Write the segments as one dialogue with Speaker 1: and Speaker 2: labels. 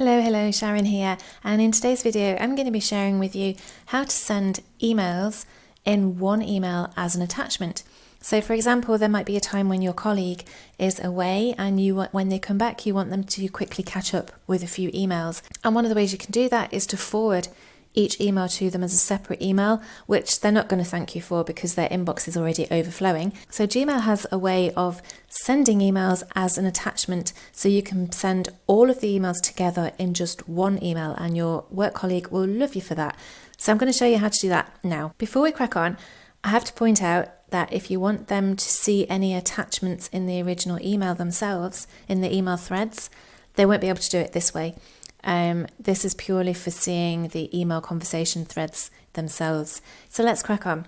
Speaker 1: Hello, Sharon here, and in today's video I'm going to be sharing with you how to send emails in one email as an attachment. So for example, there might be a time when your colleague is away and when they come back you want them to quickly catch up with a few emails. And one of the ways you can do that is to forward each email to them as a separate email, which they're not going to thank you for because their inbox is already overflowing. So Gmail has a way of sending emails as an attachment, so you can send all of the emails together in just one email, and your work colleague will love you for that. So I'm going to show you how to do that now. Before we crack on, I have to point out that if you want them to see any attachments in the original email themselves, in the email threads, they won't be able to do it this way. This is purely for seeing the email conversation threads themselves. So let's crack on.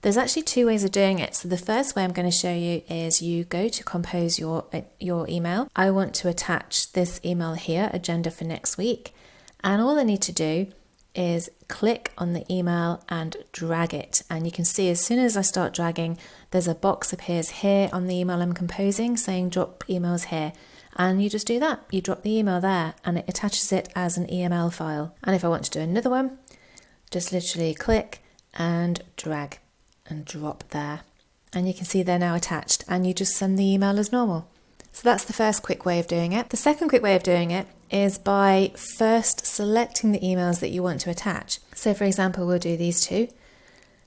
Speaker 1: There's actually two ways of doing it. So the first way I'm going to show you is you go to compose your email. I want to attach this email here, agenda for next week. And all I need to do is click on the email and drag it. And you can see as soon as I start dragging, there's a box appears here on the email I'm composing saying drop emails here. And you just do that. You drop the email there and it attaches it as an EML file. And if I want to do another one, just literally click and drag and drop there. And you can see they're now attached, and you just send the email as normal. So that's the first quick way of doing it. The second quick way of doing it is by first selecting the emails that you want to attach. So for example, we'll do these two.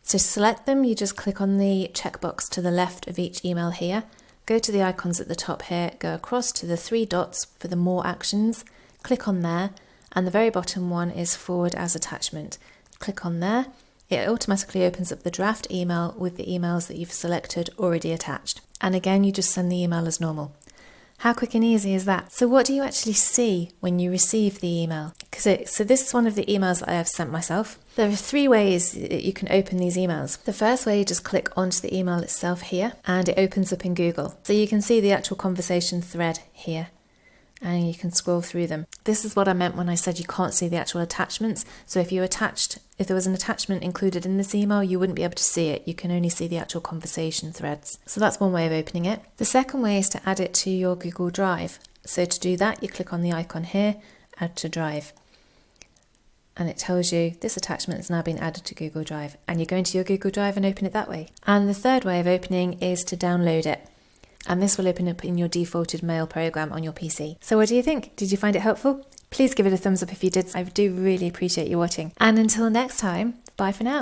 Speaker 1: So to select them, you just click on the checkbox to the left of each email here. Go to the icons at the top here, go across to the three dots for the more actions, click on there, and the very bottom one is forward as attachment. Click on there, it automatically opens up the draft email with the emails that you've selected already attached. And again, you just send the email as normal. How quick and easy is that? So what do you actually see when you receive the email? So this is one of the emails that I have sent myself. There are three ways that you can open these emails. The first way, you just click onto the email itself here and it opens up in Google. So you can see the actual conversation thread here and you can scroll through them. This is what I meant when I said you can't see the actual attachments. So if there was an attachment included in this email, you wouldn't be able to see it. You can only see the actual conversation threads. So that's one way of opening it. The second way is to add it to your Google Drive. So to do that, you click on the icon here, add to Drive. And it tells you this attachment has now been added to Google Drive. And you go into your Google Drive and open it that way. And the third way of opening is to download it. And this will open up in your defaulted mail program on your PC. So what do you think? Did you find it helpful? Please give it a thumbs up if you did. I do really appreciate you watching. And until next time, bye for now.